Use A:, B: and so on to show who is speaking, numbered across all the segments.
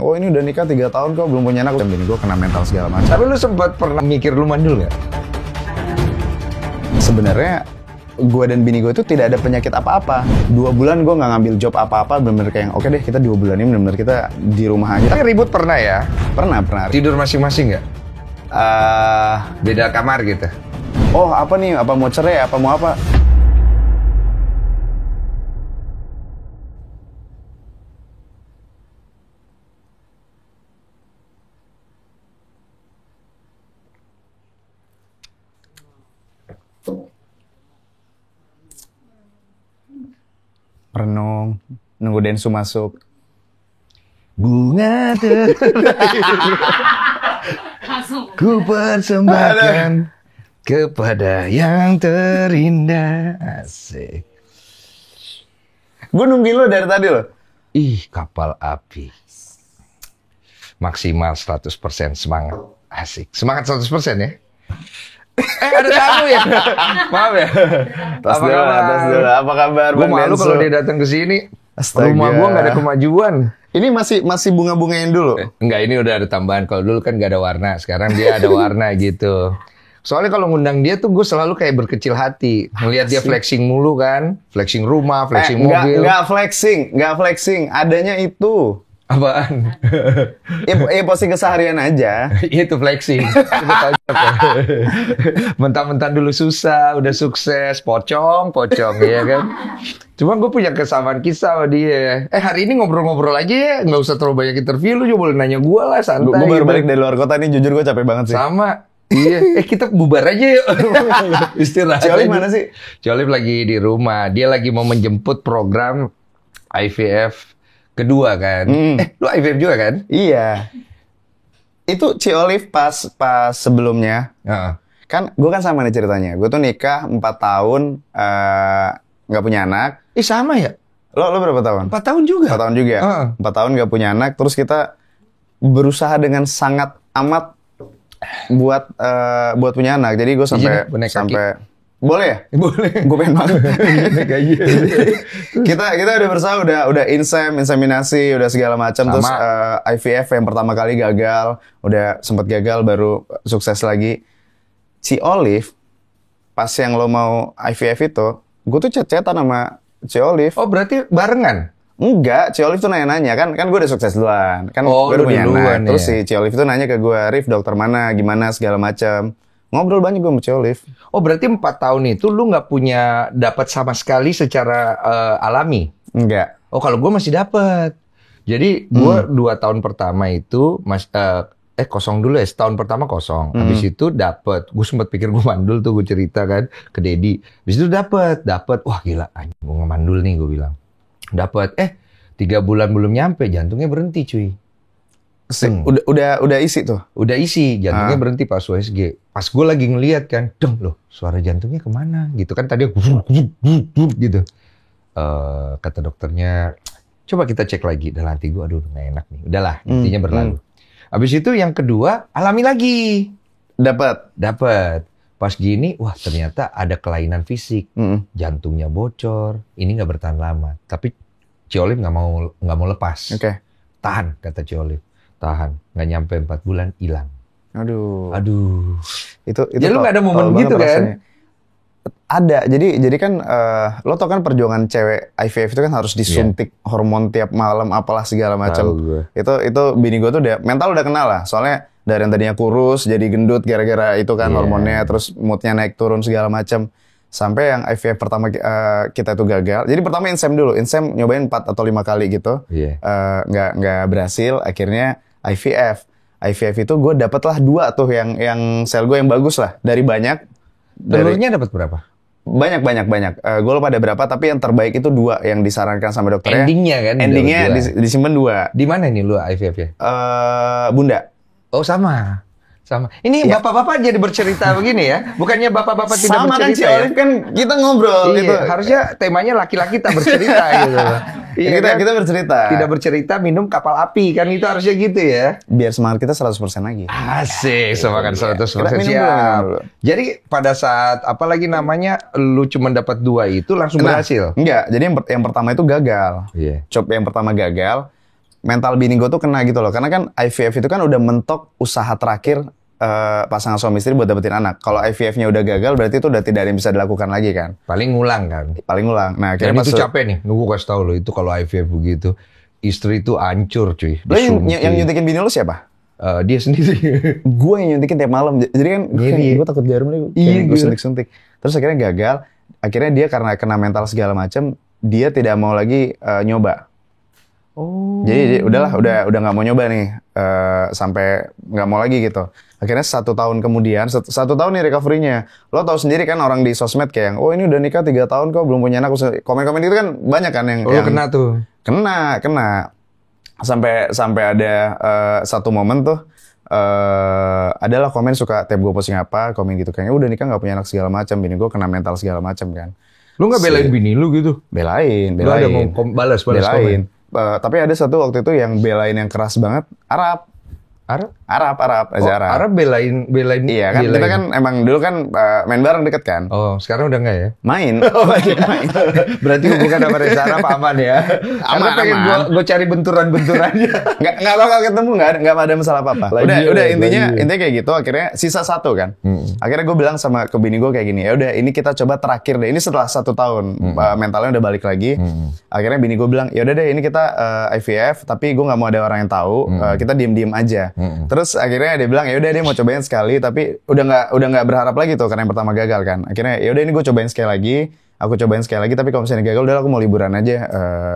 A: Oh ini udah nikah 3 tahun kok belum punya anak. Dan bini gue kena mental segala macam.
B: Tapi lu sempat pernah mikir lu mandul nggak?
A: Sebenarnya gue dan bini gue itu tidak ada penyakit apa-apa. 2 bulan gue nggak ngambil job apa-apa. Bener-bener kayak oke deh kita 2 bulan ini bener-bener kita di rumah aja.
B: Tapi ribut pernah ya?
A: Pernah.
B: Tidur masing-masing nggak? Beda kamar gitu?
A: Oh apa nih? Apa mau cerai? Apa mau apa? Renung, nunggu Densu masuk.
B: Bunga ku persembahkan kepada yang terindah. Asik.
A: Gue nungguin lo dari tadi lo.
B: Ih, kapal api. Maksimal 100% semangat. Asik. Semangat 100% ya? Ada tamu ya? Maaf ya.
A: Tas dulu. Apa kabar?
B: Gue malu kalau dia datang ke sini.
A: Astaga.
B: Rumah gue nggak ada kemajuan.
A: Ini masih bunga-bungain dulu.
B: Enggak, ini udah ada tambahan. Kalau dulu kan nggak ada warna. Sekarang dia ada warna gitu. Soalnya kalau ngundang dia tuh gue selalu kayak berkecil hati. Ngelihat dia flexing mulu kan. Flexing rumah, flexing mobil.
A: Nggak flexing. Adanya itu.
B: Apaan?
A: Posting keseharian aja.
B: Itu flexing. Itu kocak ya. Mentang-mentang dulu susah, udah sukses, pocong, ya kan. Cuma gue punya kesamaan kisah sama dia. Hari ini ngobrol-ngobrol aja ya, nggak usah terlalu banyak interview, lu juga boleh nanya gue lah, santai.
A: Gue baru
B: gitu.
A: balik dari luar kota nih, jujur gue capek banget sih.
B: Sama. Iya, kita bubar aja yuk. Istirahat.
A: Ciolif mana sih?
B: Ciolif lagi di rumah. Dia lagi mau menjemput program IVF kedua kan. Lu IVF juga kan?
A: Iya. Itu Ciolif pas sebelumnya. Kan gue kan sama nih ceritanya. Gue tuh nikah 4 tahun nggak punya anak.
B: Sama ya?
A: Lo berapa tahun?
B: 4 tahun juga.
A: 4 tahun juga. 4 tahun nggak punya anak. Terus kita berusaha dengan sangat amat buat punya anak. Jadi gue sampai boleh ya?
B: Boleh.
A: Gue pengen banget. kita udah berusaha, udah inseminasi, udah segala macam. Terus IVF yang pertama kali gagal, udah sempat gagal baru sukses lagi. Si Olive pas yang lo mau IVF itu, gue tuh chat-chatan sama si Olive.
B: Oh berarti barengan?
A: Enggak, si Olive tuh nanya-nanya kan gue udah sukses duluan. Kan gue udah punya anak. Terus si Olive tuh nanya ke gue, Rif dokter mana, gimana segala macam. Ngobrol banyak gue sama Ciolif.
B: Oh berarti 4 tahun itu lu nggak punya dapat sama sekali secara alami?
A: Enggak.
B: Oh kalau gue masih dapat. Jadi gue 2 tahun pertama itu kosong dulu ya. Setahun pertama kosong. Habis itu dapat. Gue sempat pikir gue mandul tuh, gue cerita kan ke Dedi. Habis itu dapat. Wah gila, anjing gue ngemandul nih gue bilang. Dapat. 3 bulan belum nyampe jantungnya berhenti cuy.
A: Udah isi tuh.
B: Udah isi, jantungnya berhenti pas USG. Pas gue lagi ngeliat kan, dong loh, suara jantungnya kemana? Gitu kan tadi gitu. Kata dokternya, coba kita cek lagi. Dalam hati gue, aduh nggak enak nih. Udahlah, intinya berlalu. Habis itu yang kedua, alami lagi.
A: Dapat.
B: Pas gini, wah ternyata ada kelainan fisik. Jantungnya bocor. Ini nggak bertahan lama. Tapi Ciolif nggak mau lepas.
A: Oke.
B: Tahan, kata Ciolif. Tahan, nggak nyampe 4 bulan hilang.
A: Aduh. Itu
B: ya lu nggak ada momen gitu kan?
A: Rasanya. Ada. Jadi kan lo tau kan perjuangan cewek IVF itu kan harus disuntik hormon tiap malam apalah segala macam. Itu bini gue tuh mental udah kenal lah. Soalnya dari yang tadinya kurus jadi gendut gara-gara itu kan hormonnya, terus moodnya naik turun segala macam. Sampai yang IVF pertama kita itu gagal. Jadi pertama insem dulu. Insem nyobain 4 atau 5 kali gitu. Nggak berhasil. Akhirnya IVF itu gue dapatlah 2 tuh yang sel gue yang bagus lah dari banyak.
B: Telurnya dapat berapa?
A: Banyak. Gue lupa ada berapa, tapi yang terbaik itu 2 yang disarankan sama dokternya.
B: Endingnya kan?
A: Endingnya disimpan 2.
B: Di mana ini lu IVF ya?
A: Bunda.
B: Oh sama. Ini bapak-bapak jadi bercerita begini ya? Bukannya bapak-bapak tidak
A: sama
B: bercerita
A: kan, kan kita ngobrol.
B: Iya,
A: gitu.
B: Harusnya temanya laki-laki tak bercerita gitu.
A: Iya, kita bercerita.
B: Tidak bercerita minum kapal api kan, itu harusnya gitu ya.
A: Biar semangat kita 100% lagi.
B: Asik, semangat 100%
A: minum
B: siap.
A: dulu.
B: Jadi pada saat apalagi namanya lu cuma dapat 2 itu langsung berhasil.
A: Enggak, jadi yang pertama itu gagal.
B: Iya.
A: Coba yang pertama gagal. mental bini gue tuh kena gitu loh. Karena kan IVF itu kan udah mentok usaha terakhir pasangan suami istri buat dapetin anak. Kalau IVF-nya udah gagal, berarti itu udah tidak ada yang bisa dilakukan lagi kan.
B: Paling ngulang kan.
A: Paling ngulang. Nah,
B: dan itu capek nih. Nunggu kasih tau lo, itu kalau IVF begitu, istri itu hancur cuy.
A: Lo yang nyuntikin bini lo siapa?
B: Dia sendiri.
A: Gue yang nyuntikin tiap malam. Jadi kan gue takut jarum nih. Iya, gue suntik-suntik. Terus akhirnya gagal. Akhirnya dia karena kena mental segala macam, dia tidak mau lagi nyoba.
B: Oh.
A: Jadi udahlah, udah nggak mau nyoba nih, sampai nggak mau lagi gitu. Akhirnya 1 tahun kemudian, 1 tahun nih recovery-nya. Lo tau sendiri kan orang di sosmed kayak, oh ini udah nikah 3 tahun kok belum punya anak. Komen-komen itu kan banyak kan yang
B: kena tuh.
A: Kena. Sampai ada satu momen tuh, adalah komen suka tiap gue posting apa, komen gitu kayaknya udah nikah nggak punya anak segala macam, bini gue kena mental segala macam kan.
B: Lu nggak belain bini lu gitu?
A: Belain.
B: Lu ada mau balas komen?
A: Tapi ada satu waktu itu yang belain yang keras banget, Arab.
B: Arab belain.
A: Iya kan,
B: belain.
A: kita kan emang dulu kan main bareng deket kan.
B: Oh, sekarang udah enggak ya?
A: Main.
B: Berarti hubungan sama Reza Arab aman ya? Karena pengen gue cari benturan-benturannya.
A: Nggak bakal ketemu, nggak ada masalah apa-apa. Udah intinya kayak gitu. Akhirnya sisa 1 kan. Akhirnya gue bilang sama ke bini gue kayak gini, ya udah ini kita coba terakhir deh. Ini setelah 1 tahun mentalnya udah balik lagi. Akhirnya bini gue bilang, ya udah deh ini kita IVF, tapi gue nggak mau ada orang yang tahu. Kita diem-diem aja. Terus akhirnya dia bilang ya udah dia mau cobain sekali, tapi udah nggak berharap lagi tuh karena yang pertama gagal kan. Akhirnya ya udah ini gue cobain sekali lagi, tapi kalau misalnya gagal udah aku mau liburan aja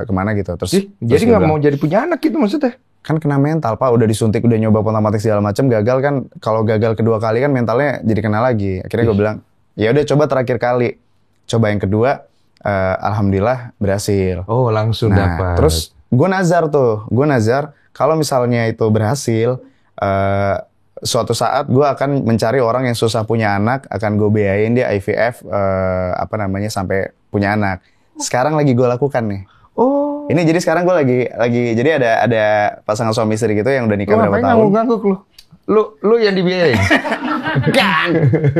A: kemana gitu. Terus
B: jadi nggak mau jadi punya anak gitu maksudnya?
A: Kan kena mental Pak, udah disuntik, udah nyoba pontamatik segala macam, gagal kan. Kalau gagal kedua kali kan mentalnya jadi kena lagi. Akhirnya gue bilang ya udah coba terakhir kali, coba yang kedua, alhamdulillah berhasil.
B: Oh langsung dapat.
A: Terus gue nazar kalau misalnya itu berhasil, suatu saat gue akan mencari orang yang susah punya anak, akan gue biayain dia IVF sampai punya anak. Sekarang lagi gue lakukan nih.
B: Oh.
A: Ini jadi sekarang gue lagi jadi ada pasangan suami istri gitu yang udah nikah berapa tahun.
B: Ngangguk lu yang dibiayain.
A: Kan.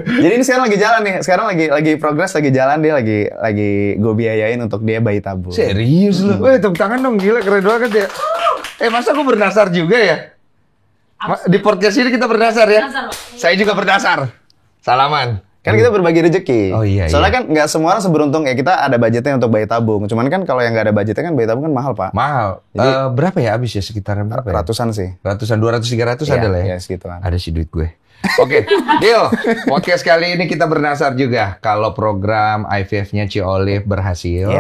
A: Jadi ini sekarang lagi jalan nih. Sekarang lagi progres, lagi jalan, dia lagi gue biayain untuk dia bayi tabung.
B: Serius lu? Weh, tepuk tangan dong, gila keren banget ya. Masa gue berdasar juga ya? Di podcast ini kita berdasar ya? Saya juga berdasar. Salaman.
A: Kan kita berbagi rezeki.
B: Oh iya.
A: Soalnya kan nggak semua orang seberuntung ya kita ada budgetnya untuk bayi tabung. Cuman kan kalau yang nggak ada budgetnya kan bayi tabung kan mahal Pak.
B: Mahal. Jadi, berapa ya habis ya sekitaran berapa?
A: Ratusan sih.
B: Ratusan, 200-300 ada lah ya?
A: Iya segituan.
B: Ada sih duit gue. Oke, deal. Podcast kali ini kita berdasar juga kalau program IVF-nya Ci Olive berhasil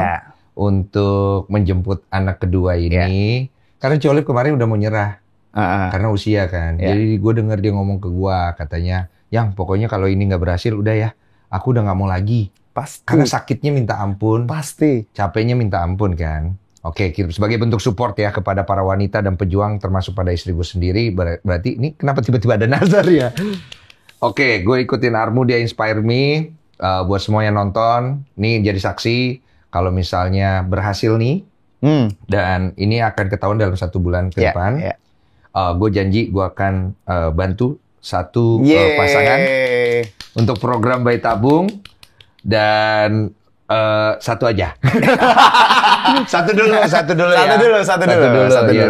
B: untuk menjemput anak kedua ini. Karena Ci Olive kemarin udah mau nyerah. Karena usia kan. Jadi gue denger dia ngomong ke gue, katanya, yang pokoknya kalau ini nggak berhasil udah ya, aku udah nggak mau lagi.
A: Pasti.
B: Karena sakitnya minta ampun.
A: Pasti.
B: Capeknya minta ampun kan. Oke, sebagai bentuk support ya kepada para wanita dan pejuang termasuk pada istri gue sendiri. Berarti ini kenapa tiba-tiba ada nazar ya? Oke, gue ikutin Armu, dia inspire me. Buat semua yang nonton, nih jadi saksi kalau misalnya berhasil nih. Dan ini akan ketahuan dalam 1 bulan ke depan. Gue janji gue akan bantu satu pasangan untuk program bayi tabung, dan satu aja. Satu dulu ya.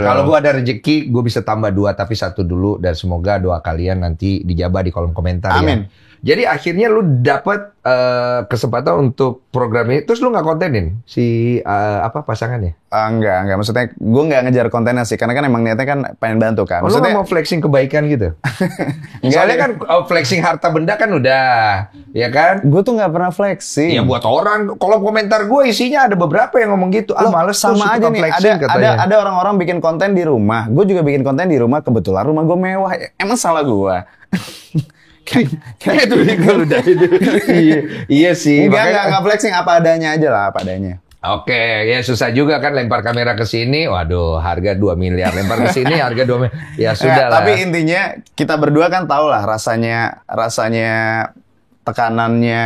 B: Kalau gue ada rezeki, gue bisa tambah 2, tapi 1 dulu. Dan semoga doa kalian nanti dijabah di kolom komentar.
A: Amin.
B: Ya. Jadi akhirnya lu dapat kesempatan untuk program ini, terus lu nggak kontenin si pasangannya?
A: Enggak. Maksudnya gue nggak ngejar kontennya sih, karena kan emang niatnya kan pengen bantu kan.
B: Maksudnya lu mau flexing kebaikan gitu? Soalnya kan flexing harta benda kan udah, ya kan?
A: Gue tuh nggak pernah flexing.
B: Ya buat orang, kolom komentar gue isinya ada beberapa yang ngomong gitu. Males
A: sama aja nih. Ada orang-orang bikin konten di rumah. Gue juga bikin konten di rumah. Kebetulan rumah gue mewah. Emang salah gue?
B: Kayak itu udah iya sih.
A: Enggak flexing, apa adanya aja lah, apa adanya.
B: Oke, ya susah juga kan lempar kamera ke sini. Waduh, harga 2 miliar. Lempar ke sini harga 2 miliar. Ya sudah lah.
A: Tapi intinya kita berdua kan tahu lah rasanya tekanannya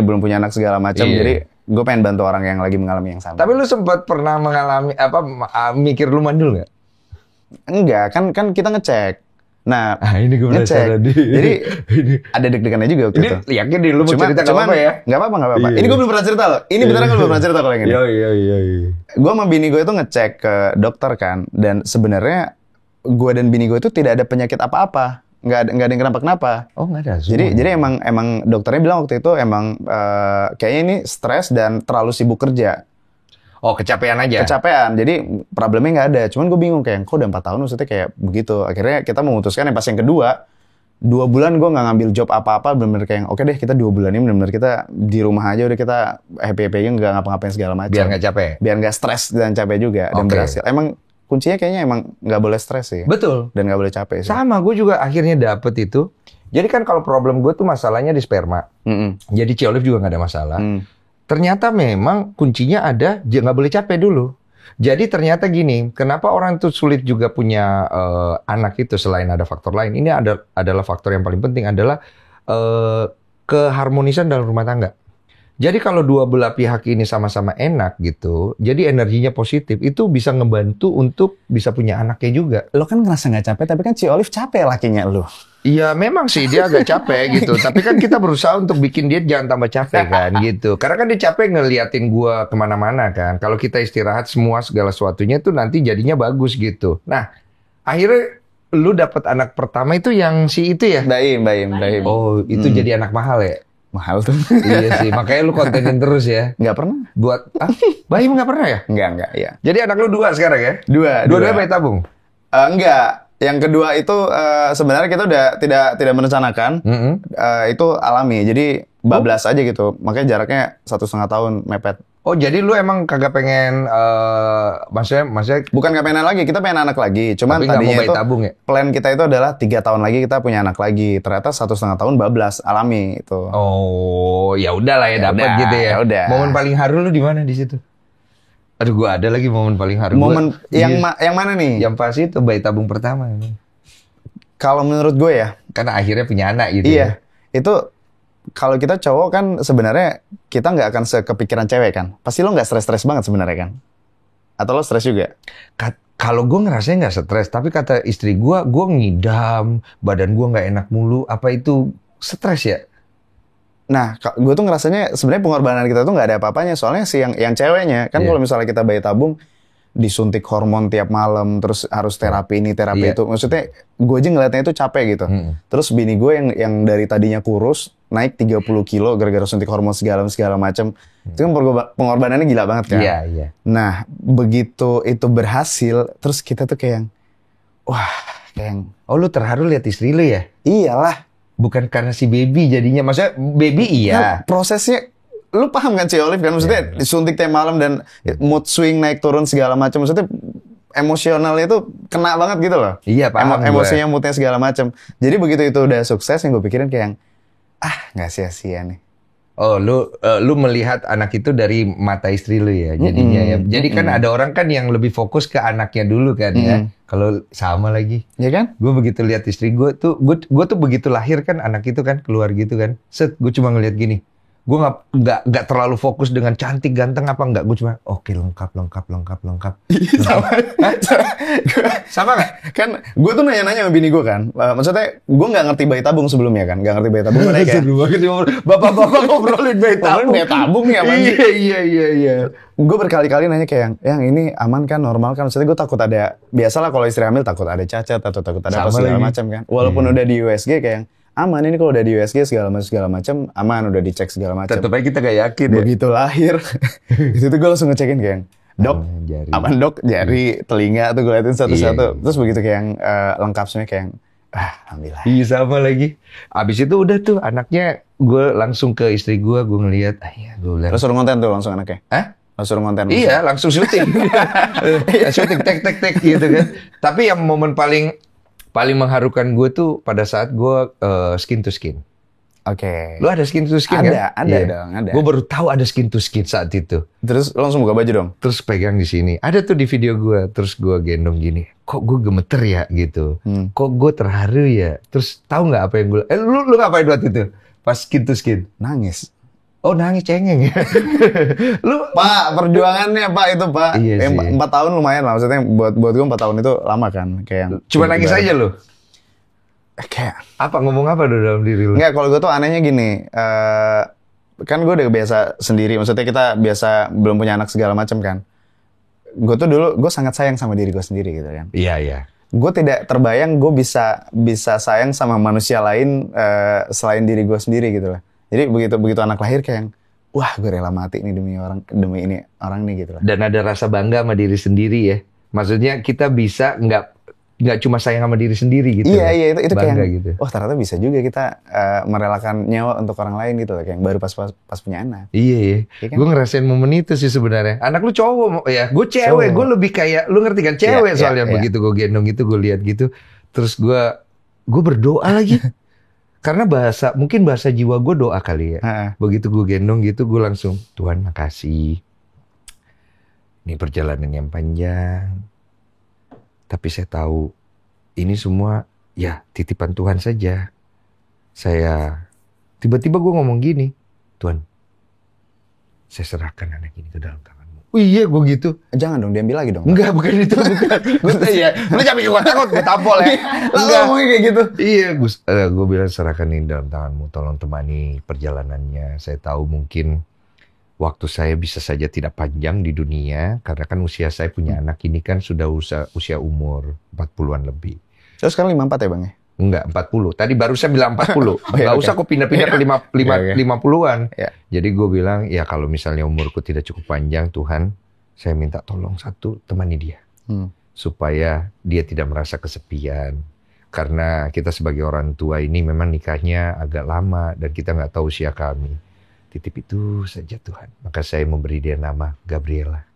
A: belum punya anak segala macam. Jadi gue pengen bantu orang yang lagi mengalami yang sama.
B: Tapi lu sempat pernah mengalami mikir lu mandul nggak?
A: Enggak, kan kita ngecek. Nah,
B: ini gue
A: ngecek. Jadi ada deg-degannya juga waktu itu.
B: Yakin deh lu mau cerita apa ya?
A: Nggak apa-apa. Ini gue belum pernah cerita loh. Ini beneran gue belum pernah cerita kalau yang ini.
B: Iya.
A: Gue sama bini gue itu ngecek ke dokter kan, dan sebenarnya gue dan bini gue itu tidak ada penyakit apa-apa. Nggak ada yang kenapa-kenapa.
B: Oh, nggak ada.
A: Jadi emang dokternya bilang waktu itu emang kayaknya ini stres dan terlalu sibuk kerja.
B: Oh, kecapean aja?
A: Kecapean, jadi problemnya nggak ada. Cuman gue bingung kayak, kok udah 4 tahun maksudnya kayak begitu. Akhirnya kita memutuskan yang pas yang kedua, 2 bulan gue nggak ngambil job apa-apa, bener-bener kayak, oke deh kita 2 bulan ini bener-bener kita di rumah aja, udah kita happy-happy aja, nggak ngapa-ngapain segala macam.
B: Biar nggak capek?
A: Biar nggak stres dan capek juga, dan berhasil. Emang kuncinya kayaknya emang nggak boleh stres sih.
B: Betul.
A: Dan nggak boleh capek sih.
B: Sama, gue juga akhirnya dapet itu. Jadi kan kalau problem gue tuh masalahnya di sperma. Jadi Ciolif juga nggak ada masalah. Ternyata memang kuncinya ada, nggak boleh capek dulu. Jadi ternyata gini, kenapa orang itu sulit juga punya anak itu selain ada faktor lain. Ini adalah faktor yang paling penting adalah keharmonisan dalam rumah tangga. Jadi kalau dua belah pihak ini sama-sama enak gitu, jadi energinya positif, itu bisa ngebantu untuk bisa punya anaknya juga.
A: Lo kan ngerasa nggak capek, tapi kan si Olive capek lakinya lo.
B: Iya memang sih dia agak capek gitu, tapi kan kita berusaha untuk bikin dia jangan tambah capek kan gitu. Karena kan dia capek ngeliatin gua kemana-mana kan. Kalau kita istirahat semua segala sesuatunya tuh nanti jadinya bagus gitu. Nah akhirnya lu dapat anak pertama itu yang si itu ya?
A: Baim.
B: Oh itu jadi anak mahal ya?
A: Mahal tuh.
B: Iya sih, makanya lu kontenin terus ya.
A: Nggak pernah.
B: Buat Baim nggak pernah ya?
A: Nggak ya.
B: Jadi anak lu 2 sekarang ya? Dua-duanya bayi tabung?
A: Enggak. Yang kedua itu sebenarnya kita udah tidak merencanakan. Itu alami. Jadi bablas aja gitu. Makanya jaraknya 1,5 tahun mepet.
B: Oh jadi lu emang kagak pengen maksudnya
A: bukan nggak pengen lagi, kita pengen anak lagi. Cuman
B: tapi
A: tadinya itu
B: tabung ya?
A: Plan kita itu adalah 3 tahun lagi kita punya anak lagi. Ternyata 1,5 tahun bablas alami itu.
B: Oh ya udahlah ya dapat gitu ya.
A: Udah.
B: Momen paling haru lu di mana di situ? Aduh gua ada lagi momen paling haru.
A: Momen yang mana nih?
B: Yang pas itu bayi tabung pertama.
A: Kalau menurut gue ya,
B: karena akhirnya punya anak gitu.
A: Iya. Ya. Itu kalau kita cowok kan sebenarnya kita nggak akan sekepikiran cewek kan. Pasti lo nggak stres-stres banget sebenarnya kan? Atau lo stres juga?
B: Kalau gue ngerasanya nggak stres, tapi kata istri gue ngidam, badan gue nggak enak mulu. Apa itu stres ya?
A: Nah, gue tuh ngerasanya sebenarnya pengorbanan kita tuh nggak ada apa-apanya. Soalnya si yang ceweknya kan kalau misalnya kita bayi tabung, disuntik hormon tiap malam, terus harus terapi ini, terapi itu. Maksudnya gue aja ngeliatnya itu capek gitu. Terus bini gue yang dari tadinya kurus, naik 30 kilo gara-gara suntik hormon segala macam. Itu kan pengorbanannya gila banget kan.
B: Iya.
A: Nah, begitu itu berhasil, terus kita tuh kayak, wah, kayak,
B: oh lu terharu lihat istri lu ya?
A: Iyalah.
B: Bukan karena si baby jadinya, maksudnya baby iya.
A: Nah, prosesnya, lu paham kan si Olive kan? Maksudnya disuntik tiap malam dan mood swing naik turun segala macam. Maksudnya emosionalnya itu kena banget gitu loh.
B: Iya paham.
A: Emosinya, moodnya segala macam. Jadi begitu itu udah sukses, yang gue pikirin kayak, nggak sia-sia nih.
B: Oh, lu melihat anak itu dari mata istri lu ya jadinya ya. Jadi kan ada orang kan yang lebih fokus ke anaknya dulu kan ya. Kalau sama lagi.
A: Ya kan?
B: Gue begitu lihat istri gue tuh begitu lahir kan anak itu kan keluar gitu kan. Gue cuma ngelihat gini. Gue nggak terlalu fokus dengan cantik ganteng apa enggak. Gue cuma oke, lengkap. Sama nggak?
A: Kan gue tuh nanya-nanya sama bini gue kan. Maksudnya gue nggak ngerti bayi tabung sebelumnya kan. Nggak ngerti bayi tabung.
B: Seru banget bapak-bapak ngobrolin bayi tabung.
A: Bayi tabung ya man.
B: Iya.
A: Gue berkali-kali nanya kayak yang ini aman kan, normal kan. Maksudnya gue takut ada, biasalah kalau istri hamil takut ada cacat atau takut ada apa segala macam kan. Walaupun udah di USG kayak aman, ini kalau udah di USG segala macam aman, udah dicek segala macam.
B: Tetep aja kita gak yakin ya.
A: Begitu lahir, itu tuh gue langsung ngecekin kayak, dok, aman dok, jari, telinga tuh gue liatin satu-satu. Terus begitu kayak lengkap semuanya kayak, alhamdulillah.
B: Iya sama lagi. Abis itu udah tuh anaknya gue langsung ke istri gue ngeliat, gue bilang.
A: Terus suruh ngonten tuh langsung anaknya? Langsung ngonten?
B: Iya, langsung syuting. Syuting, tek gitu kan. Tapi yang momen paling mengharukan gue tuh pada saat gue skin to skin.
A: Oke.
B: Lu ada skin to skin kan?
A: Ada dong, ada.
B: Gue baru tahu ada skin to skin saat itu.
A: Terus lu langsung buka baju dong?
B: Terus pegang di sini. Ada tuh di video gue. Terus gue gendong gini. Kok gue gemeter ya gitu. Kok gue terharu ya. Terus tahu nggak apa yang gue... lu ngapain waktu itu? Pas skin to skin?
A: Nangis.
B: Oh nangis cengeng ya? Lu
A: Pak, perjuangannya Pak itu Pak.
B: Iya sih.
A: 4 tahun lumayan lah. Maksudnya buat gue 4 tahun itu lama kan. Kayak
B: cuma nangis aja lu?
A: kayak
B: apa ngomong apa dalam diri lu?
A: Nggak, kalau gue tuh anehnya gini, kan gue udah biasa sendiri, maksudnya kita biasa belum punya anak segala macam kan. Gue tuh dulu gue sangat sayang sama diri gue sendiri gitu kan.
B: Iya, iya.
A: Gue tidak terbayang gue bisa sayang sama manusia lain selain diri gue sendiri gitu lah. Jadi begitu anak lahir kayak, wah gue rela mati nih demi ini orang nih gitu lah.
B: Dan ada rasa bangga sama diri sendiri ya. Maksudnya kita bisa nggak cuma sayang sama diri sendiri gitu.
A: Iya itu
B: bangga
A: kayak,
B: gitu.
A: oh ternyata bisa juga kita merelakan nyawa untuk orang lain gitu lah, kayak baru pas punya anak.
B: Iya ya.
A: Iya kan?
B: Gue ngerasain momen itu sih sebenarnya. Anak lu cowok ya, gue cewek. Gue lebih kayak, lu ngerti kan, cewek soalnya begitu gue gendong itu gue lihat gitu. Terus gue berdoa lagi. Karena mungkin bahasa jiwa gue doa kali ya. Begitu gue gendong gitu, gue langsung, Tuhan makasih. Ini perjalanan yang panjang. Tapi saya tahu, ini semua ya titipan Tuhan saja. Tiba-tiba gue ngomong gini, Tuhan, saya serahkan anak ini ke dalam tanganmu. Oh iya, gue gitu.
A: Jangan dong, diambil lagi dong.
B: Enggak, bukan itu, bukan. Iya, lu jangan bikin gue takut, gue tampol ya.
A: Enggak, ngomongnya kayak gitu.
B: Iya, gue bilang serahkan ini dalam tanganmu, tolong temani perjalanannya. Saya tahu mungkin waktu saya bisa saja tidak panjang di dunia, karena kan usia saya punya anak ini kan sudah usia umur 40-an lebih.
A: Terus sekarang 54 ya Bang ya?
B: Enggak, 40. Tadi baru saya bilang 40. Nggak usah kok pindah-pindah ke 50-an.
A: Ya.
B: Jadi gue bilang, ya kalau misalnya umurku tidak cukup panjang, Tuhan, saya minta tolong satu, temani dia. Supaya dia tidak merasa kesepian. Karena kita sebagai orang tua ini memang nikahnya agak lama dan kita nggak tahu usia kami. Titip itu saja Tuhan. Maka saya memberi dia nama Gabriela.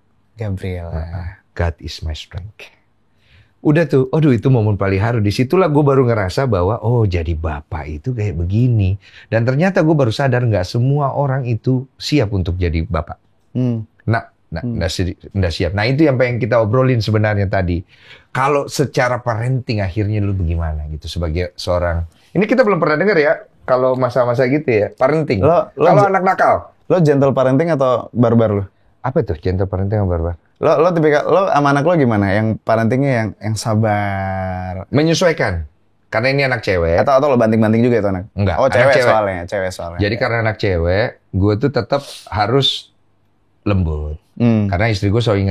B: God is my strength. Udah tuh, aduh itu momen paling haru. Disitulah gue baru ngerasa bahwa, oh jadi bapak itu kayak begini. Dan ternyata gue baru sadar nggak semua orang itu siap untuk jadi bapak. Nggak siap. Nah itu yang pengen kita obrolin sebenarnya tadi. Kalau secara parenting akhirnya lu bagaimana gitu sebagai seorang. Ini kita belum pernah dengar ya, kalau masa-masa gitu ya, parenting. Kalau anak nakal.
A: Lo gentle parenting atau barbar lo?
B: Apa tuh gentle parenting atau barbar?
A: Lo tipikal, lo sama anak lo gimana? Yang parentingnya yang sabar,
B: menyesuaikan. Karena ini anak cewek.
A: Atau lo banting-banting juga itu anak?
B: Enggak.
A: Oh cewek soalnya.
B: Jadi karena anak cewek, gue tuh tetap harus lembut. Karena istri gue selalu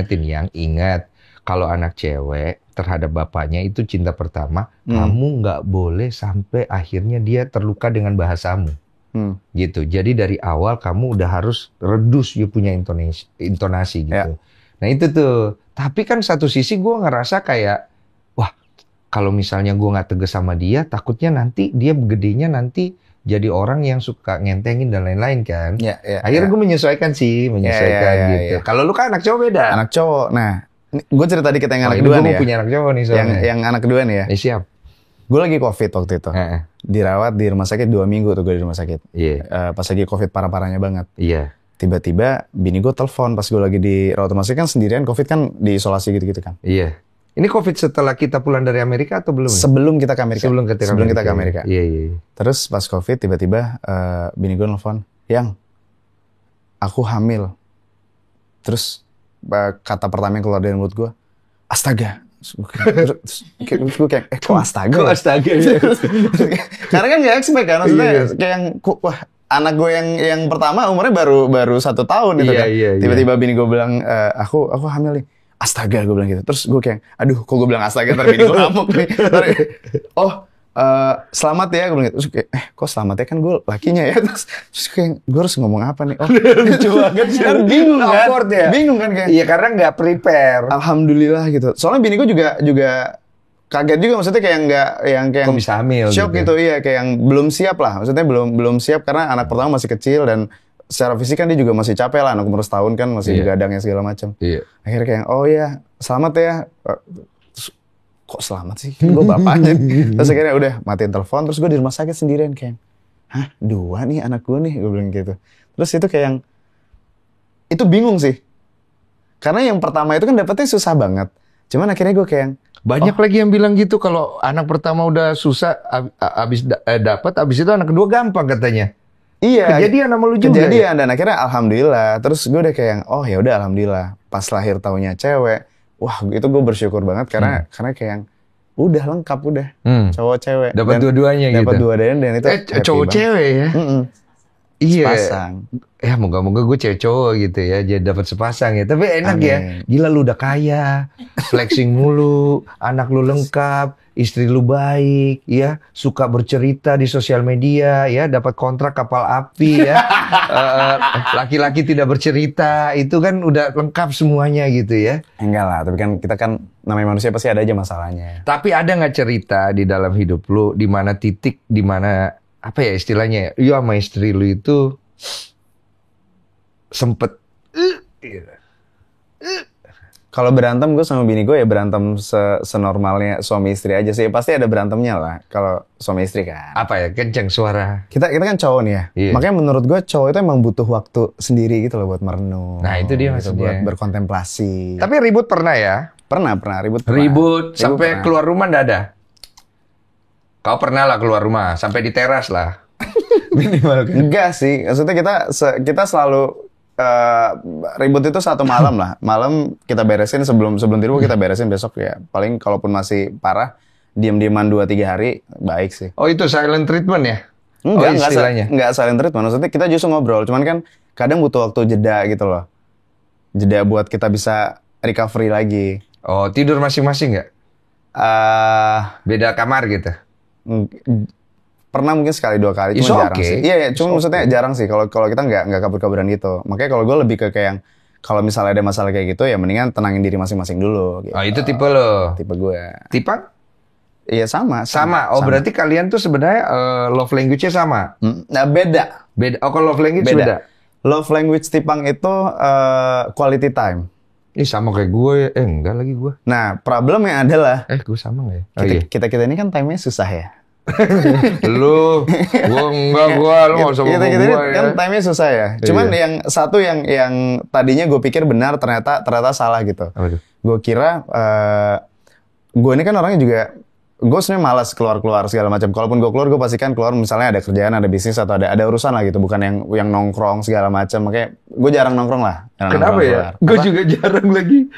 B: ingat kalau anak cewek terhadap bapaknya itu cinta pertama, kamu nggak boleh sampai akhirnya dia terluka dengan bahasamu. Gitu. Jadi dari awal kamu udah harus redus dia punya intonasi gitu. Nah itu tuh. Tapi kan satu sisi gue ngerasa kayak, wah kalau misalnya gue nggak tegas sama dia, takutnya nanti dia gedenya nanti jadi orang yang suka ngentengin dan lain-lain kan. Akhirnya gue menyesuaikan gitu. Kalau lu kan anak cowok beda.
A: Anak cowok. Nah, gue cerita dikit yang anak kedua nih ya.
B: Gue punya anak cowok nih soalnya.
A: Yang anak kedua nih ya.
B: Siap.
A: Gue lagi COVID waktu itu. Dirawat di rumah sakit 2 minggu tuh gue di rumah sakit. Pas lagi COVID parah-parahnya banget. Tiba-tiba bini gue telepon pas gue lagi di rawat rumah sakit, kan sendirian COVID kan diisolasi gitu-gitu kan.
B: Ini COVID setelah kita pulang dari Amerika atau belum?
A: Sebelum kita ke Amerika.
B: Sebelum kita ke Amerika. Iya.
A: Terus pas COVID tiba-tiba bini gue nelfon, "Yang, aku hamil." Terus kata pertama yang keluar dari mulut gue, "Astaga." Terus gue kayak, kok astaga? Karena kan gak expect kan, maksudnya kayak yang, wah anak gue yang pertama umurnya baru 1 tahun gitu kan. Tiba-tiba bini gue bilang, aku hamil nih. Astaga, gue bilang gitu. Terus gue kayak, aduh kok gue bilang astaga, ntar bini gue ngamuk nih. Selamat ya, gue bilang gitu. Terus kayak, kok selamat ya, kan gue lakinya ya. Terus kayak, gue harus ngomong apa nih?
B: Lucu banget sih.
A: Kan bingung kan?
B: Bingung kan kayak. Iya, karena nggak prepare.
A: Alhamdulillah gitu. Soalnya bini gue juga kaget juga, maksudnya kayak
B: kok bisa hamil
A: shock gitu. Iya, kayak yang belum siap lah. Maksudnya belum siap karena anak pertama masih kecil dan secara fisik kan dia juga masih capek lah, anak umur setahun kan masih begadangnya segala macam. Akhirnya kayak, oh ya selamat ya. Terus, kok selamat sih? Kan gue bapaknya. Terus akhirnya udah matiin telepon, terus gue di rumah sakit sendirian kayak, hah 2 nih anak gue nih, gue bilang gitu. Terus itu kayak yang, itu bingung sih. Karena yang pertama itu kan dapetnya susah banget. Cuman akhirnya gue kayak,
B: banyak lagi yang bilang gitu, kalau anak pertama udah susah, abis itu anak kedua gampang katanya.
A: Iya.
B: Kejadian sama lu juga.
A: Kejadian, dan akhirnya alhamdulillah. Terus gue udah kayak, oh ya udah alhamdulillah. Pas lahir taunya cewek, wah itu gue bersyukur banget karena kayak, udah lengkap udah. Cowok cewek.
B: Dapat dua-duanya gitu.
A: Dapat dua-duanya dan itu
B: cowok cewek ya. Iya.
A: Sepasang.
B: Ya moga-moga gue cewek cowok gitu ya, jadi dapat sepasang ya. Tapi enak ya. Gila lu udah kaya, flexing mulu, anak lu lengkap, istri lu baik, ya, suka bercerita di sosial media, ya, dapat kontrak kapal api ya. Laki-laki tidak bercerita, itu kan udah lengkap semuanya gitu ya.
A: Enggak lah, tapi kan kita kan namanya manusia pasti ada aja masalahnya.
B: Tapi ada nggak cerita di dalam hidup lu di mana titik di mana apa ya istilahnya, ya sama istri lu itu sempet
A: kalau berantem gue sama bini gue ya berantem senormalnya suami istri aja sih. Pasti ada berantemnya lah kalau suami istri kan.
B: Apa ya, kenceng suara.
A: Kita kan cowok nih ya. Iya. Makanya menurut gue cowok itu emang butuh waktu sendiri gitu loh buat merenung.
B: Nah itu dia
A: gitu,
B: maksudnya.
A: buat berkontemplasi.
B: Tapi ribut pernah ya?
A: Pernah ribut.
B: Ribut sampai pernah. Keluar rumah nggak ada? Kau pernah lah keluar rumah sampai di teras lah.
A: Minimal kan? Enggak sih. Maksudnya kita selalu ribut itu satu malam lah. Malam kita beresin sebelum tidur kita beresin besok ya. Paling kalaupun masih parah, diam-diaman 2-3 hari baik sih.
B: Oh itu silent treatment ya?
A: Enggak silent treatment. Maksudnya kita justru ngobrol. Cuman kan kadang butuh waktu jeda gitu loh. Jeda buat kita bisa recovery lagi.
B: Oh tidur masing-masing nggak? Beda kamar gitu?
A: Pernah mungkin sekali 2 kali, cuma jarang sih. Iya, cuma maksudnya jarang sih kalau kita nggak kabur-kaburan gitu. Makanya kalau gue lebih ke kayak yang kalau misalnya ada masalah kayak gitu ya mendingan tenangin diri masing-masing dulu. Gitu.
B: Oh itu tipe lo?
A: Tipe gue.
B: Tipe?
A: Iya sama.
B: Oh berarti kalian tuh sebenarnya love language-nya sama?
A: Nah beda.
B: Oh kalau love language beda?
A: Love language Tipang itu quality time.
B: Ih sama kayak gue ya. Enggak lagi gue.
A: Nah problemnya adalah
B: gue sama nggak ya?
A: Kita ini kan time-nya susah ya.
B: Lu nggak usah ngomong
A: kita
B: gua
A: kan time-nya susah ya. Cuman yang satu yang tadinya gue pikir benar ternyata salah gitu. Gue kira gue ini kan orangnya juga gue sebenarnya malas keluar segala macam. Kalaupun gue keluar gue pastikan keluar misalnya ada kerjaan, ada bisnis atau ada urusan lah gitu, bukan yang nongkrong segala macam. Makanya gue jarang nongkrong lah.
B: Kenapa ya? Gue juga jarang lagi.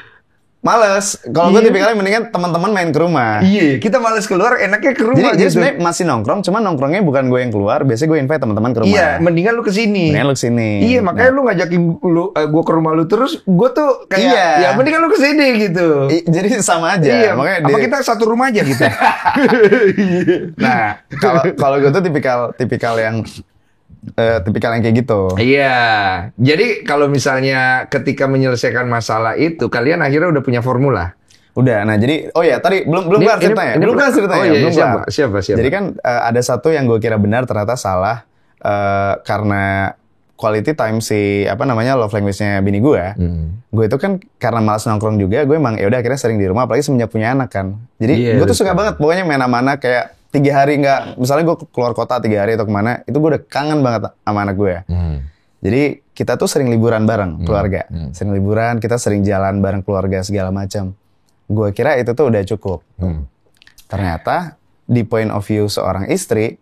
A: Males. Kalau gue tipikalnya mendingan teman-teman main ke rumah.
B: Iya, kita males keluar, enaknya ke rumah.
A: Jadi sebenarnya masih nongkrong, cuman nongkrongnya bukan gue yang keluar. Biasanya gue invite teman-teman ke rumah.
B: Iya, mendingan lu kesini. Iya, makanya lu ngajakin gue ke rumah lu terus, gue tuh kayak, ya mendingan lu kesini gitu.
A: Jadi sama aja.
B: Iya, makanya apa kita satu rumah aja gitu.
A: Nah, kalau gue tuh tipikal yang kayak gitu.
B: Iya. Jadi kalau misalnya ketika menyelesaikan masalah itu, kalian akhirnya udah punya formula.
A: Udah. Nah, jadi tadi belum kelar ceritanya. Belum kelar ceritanya.
B: Oh iya, siapa?
A: Jadi kan ada satu yang gue kira benar ternyata salah karena quality time love language-nya bini gue. Gue itu kan karena malas nongkrong juga, gue emang ya udah akhirnya sering di rumah apalagi semenjak punya anak kan. Jadi gue tuh suka banget pokoknya mana-mana kayak 3 hari misalnya gue keluar kota 3 hari atau kemana, itu gue udah kangen banget sama anak gue. Jadi kita tuh sering liburan bareng keluarga. Sering liburan, kita sering jalan bareng keluarga segala macam. Gue kira itu tuh udah cukup. Ternyata di point of view seorang istri,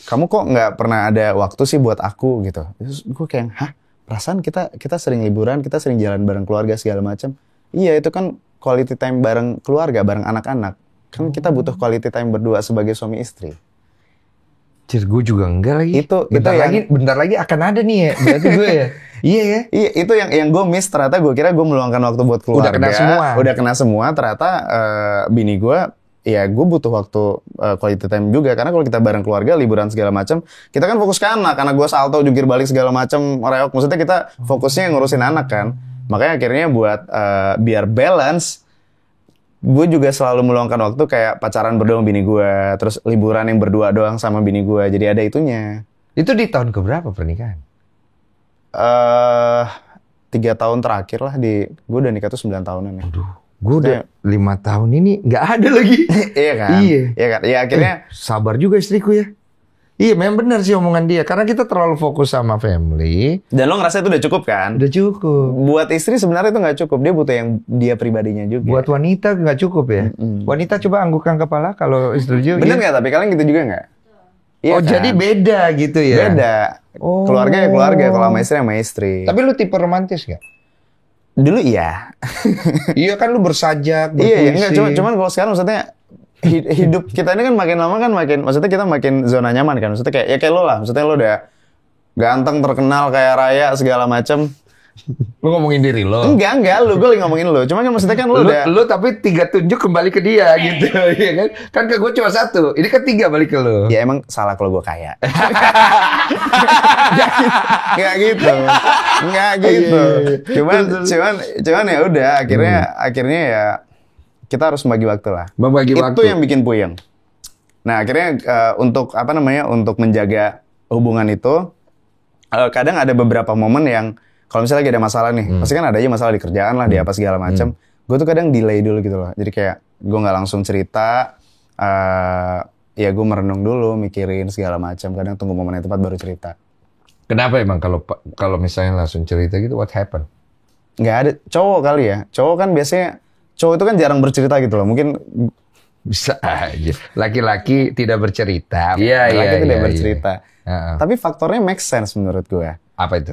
A: kamu kok nggak pernah ada waktu sih buat aku gitu. Terus gue kayak, perasaan kita sering liburan, kita sering jalan bareng keluarga segala macam. Iya itu kan quality time bareng keluarga, bareng anak-anak. Kan kita butuh quality time berdua sebagai suami istri.
B: Gue juga enggak lagi.
A: Bentar lagi
B: akan ada nih ya. Berarti gue ya. Iya ya.
A: Iya, itu yang gue miss ternyata. Gue kira gue meluangkan waktu buat keluarga. Udah kena semua. Ternyata bini gue, ya gue butuh waktu quality time juga. Karena kalau kita bareng keluarga, liburan segala macam, kita kan fokus ke anak. Karena gue salto, jungkir balik segala macam, reok. Maksudnya kita fokusnya ngurusin anak kan. Makanya akhirnya buat biar balance, gue juga selalu meluangkan waktu kayak pacaran berdua sama bini gue, terus liburan yang berdua doang sama bini gue, jadi ada itunya.
B: Itu di tahun keberapa pernikahan?
A: 3 tahun terakhir lah, gue udah nikah tuh 9 tahunan ya.
B: Aduh, gue udah 5 tahun ini nggak ada lagi.
A: Iya kan? Iya kan? Ya akhirnya
B: sabar juga istriku ya. Iya, memang benar sih omongan dia. Karena kita terlalu fokus sama family.
A: Dan lo ngerasa itu udah cukup kan?
B: Udah cukup.
A: Buat istri sebenarnya itu nggak cukup. Dia butuh yang dia pribadinya juga.
B: Buat wanita nggak cukup ya? Wanita coba anggukkan kepala kalau setuju.
A: Bener nggak? Tapi kalian gitu juga nggak? Iya kan?
B: Jadi beda gitu ya?
A: Beda. Keluarga ya keluarga. Kalau sama istri.
B: Tapi lu tipe romantis nggak?
A: Dulu iya.
B: Iya kan lu bersajak,
A: Iya,
B: berpuisi.
A: enggak. Cuman kalau sekarang maksudnya hidup kita ini kan makin lama kan maksudnya kita makin zona nyaman kan. Maksudnya kayak ya kayak lo lah. Maksudnya lo udah ganteng, terkenal, kayak raya segala macem.
B: Lu ngomongin diri lo.
A: Enggak, gue lagi ngomongin lo. Cuma kan maksudnya kan lo udah...
B: Lu tapi 3 tunjuk kembali ke dia gitu, ya kan? Kan ke gue cuma 1, ini kan 3 balik ke lo.
A: Ya emang salah kalau gue kaya. Enggak gitu. Cuman ya udah, akhirnya ya kita harus membagi waktu lah.
B: Membagi waktu.
A: Itu yang bikin puyeng. Nah akhirnya untuk menjaga hubungan itu, kadang ada beberapa momen yang kalau misalnya lagi ada masalah nih, pasti kan ada aja masalah di kerjaan lah, di apa segala macam. Gue tuh kadang delay dulu gitu loh. Jadi kayak gue nggak langsung cerita, ya gue merenung dulu, mikirin segala macam. Kadang tunggu momen yang tepat baru cerita.
B: Kenapa emang kalau misalnya langsung cerita gitu, what happened?
A: Nggak ada cowok kali ya. Cowok kan biasanya cowok itu kan jarang bercerita gitu loh. Mungkin
B: bisa aja. Laki-laki tidak bercerita.
A: Laki-laki tidak bercerita. Tapi faktornya make sense menurut gue.
B: Apa itu?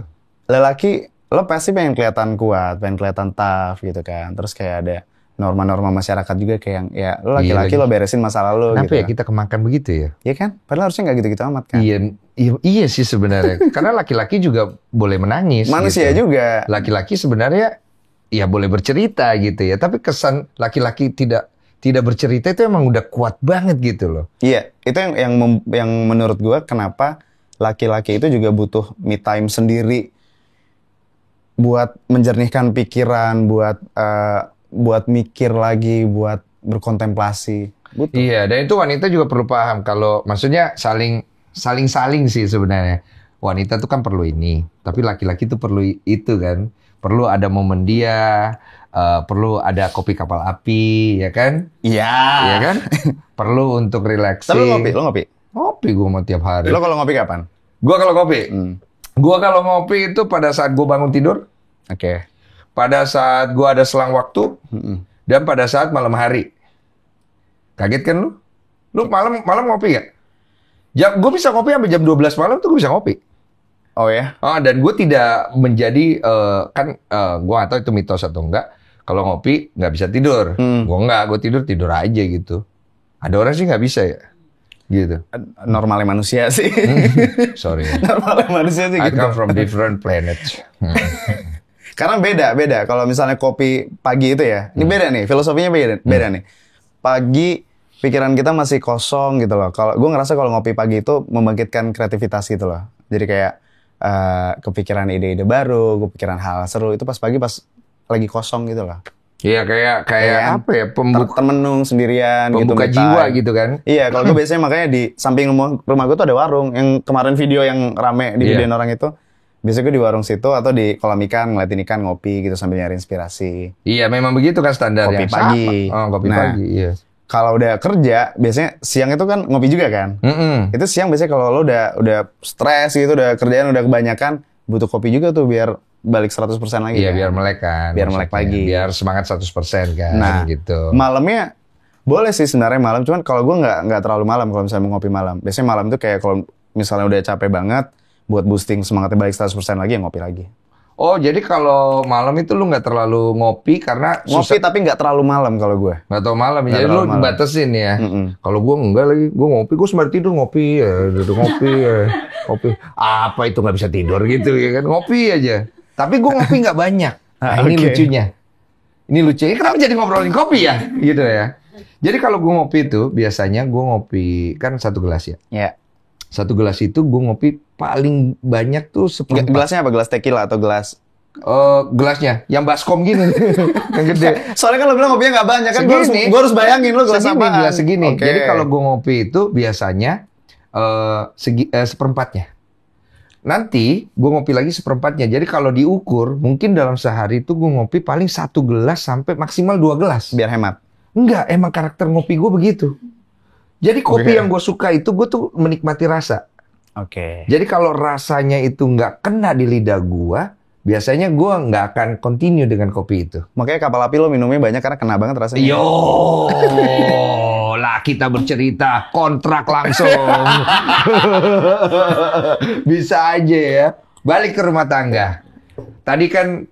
A: Lelaki, lo pasti pengen kelihatan kuat, pengen kelihatan tough gitu kan. Terus kayak ada norma-norma masyarakat juga kayak yang, ya lo laki-laki lo beresin masalah lo gitu.
B: Kenapa ya kita kemakan begitu ya?
A: Iya kan? Padahal harusnya nggak gitu-gitu amat kan?
B: Iya sih sebenarnya. Karena laki-laki juga boleh menangis.
A: Manusia
B: gitu.
A: juga.
B: Laki-laki sebenarnya ya boleh bercerita gitu ya. Tapi kesan laki-laki tidak bercerita itu emang udah kuat banget gitu loh.
A: Iya, itu yang menurut gue kenapa laki-laki itu juga butuh me time sendiri buat menjernihkan pikiran, buat mikir lagi, buat berkontemplasi. Butuh.
B: Iya, dan itu wanita juga perlu paham kalau maksudnya saling sih sebenarnya. Wanita tuh kan perlu ini, tapi laki-laki tuh perlu itu kan. Perlu ada momen dia, perlu ada kopi kapal api, ya kan?
A: Iya.
B: Iya kan? Perlu untuk relaxing.
A: Tapi lo ngopi?
B: Ngopi gue mau tiap hari.
A: Lo kalau ngopi kapan?
B: Gue kalau ngopi? Gue kalau ngopi itu pada saat gue bangun tidur.
A: Oke.
B: Pada saat gue ada selang waktu. Dan pada saat malam hari. Kaget kan lu? Lu malam ngopi gak? Gue bisa ngopi sampai jam 12 malam tuh gue bisa ngopi.
A: Oh ya?
B: Dan gue tidak menjadi, gue gak tahu itu mitos atau enggak. Kalau ngopi nggak bisa tidur. Gue enggak, gue tidur aja gitu. Ada orang sih nggak bisa ya? Gitu.
A: Normalnya manusia sih.
B: Sorry.
A: Normalnya manusia sih
B: I
A: gitu.
B: come from different planets.
A: Karena beda. Kalau misalnya kopi pagi itu ya, ini beda nih, filosofinya beda nih. Pagi pikiran kita masih kosong gitu loh. Kalau gue ngerasa kalau ngopi pagi itu membangkitkan kreativitas gitu loh. Jadi kayak kepikiran ide-ide baru, kepikiran hal seru itu pas pagi pas lagi kosong gitu loh.
B: Iya kayak apa ya,
A: termenung sendirian gitu,
B: pembuka jiwa gitu kan.
A: Iya, kalau gue biasanya makanya di samping rumah gue tuh ada warung yang kemarin video yang rame di videoin orang itu. Biasanya gue di warung situ atau di kolam ikan ngeliatin ikan ngopi gitu sambil nyari inspirasi.
B: Iya, memang begitu kan standarnya.
A: Kopi pagi.
B: Kopi pagi, iya.
A: Kalau udah kerja, biasanya siang itu kan ngopi juga kan. Itu siang biasanya kalau lo udah stres gitu, udah kerjaan udah kebanyakan, butuh kopi juga tuh biar balik 100% lagi.
B: Iya,
A: kan?
B: biar melek kan.
A: Biar melek lagi.
B: Biar semangat 100% kan.
A: Nah,
B: gitu.
A: Malamnya boleh sih sebenarnya malam, cuman kalau gue nggak terlalu malam kalau misalnya mau ngopi malam. Biasanya malam itu kayak kalau misalnya udah capek banget, buat boosting semangatnya balik 100% lagi, ya ngopi lagi.
B: Oh, jadi kalau malam itu lu nggak terlalu ngopi karena
A: ngopi tapi nggak terlalu malam kalau gue.
B: Nggak terlalu malam, jadi lu batasin ya. Kalau gue enggak lagi, gue ngopi, gue sembari tidur ngopi ya, ngopi ya, ngopi. Apa itu nggak bisa tidur gitu ya kan? Ngopi aja. Tapi gue ngopi nggak banyak. Nah, ini lucunya. Ini lucunya. Kenapa jadi ngobrolin kopi ya? Gitu ya. Jadi kalau gue ngopi itu biasanya gue ngopi kan 1 gelas ya.
A: Iya.
B: 1 gelas itu gue ngopi paling banyak tuh seperempat.
A: Gelasnya apa? Gelas tequila atau gelas?
B: Gelasnya yang baskom gini. Yang gede.
A: Soalnya kan lo bilang ngopinya nggak banyak kan. Gue harus bayangin lo gelas apaan.
B: Gelas segini. Okay. Jadi kalau gue ngopi itu biasanya seperempatnya. Nanti gue ngopi lagi seperempatnya. Jadi kalau diukur mungkin dalam sehari itu gue ngopi paling 1 gelas sampai maksimal 2 gelas.
A: Biar hemat.
B: Enggak, emang karakter ngopi gue begitu. Jadi kopi yang gue suka itu gue tuh menikmati rasa.
A: Oke.
B: Jadi kalau rasanya itu nggak kena di lidah gue, biasanya gue nggak akan continue dengan kopi itu.
A: Makanya kapal api lo minumnya banyak karena kena banget rasanya.
B: Yo lah kita bercerita kontrak langsung. Bisa aja ya. Balik ke rumah tangga. Tadi kan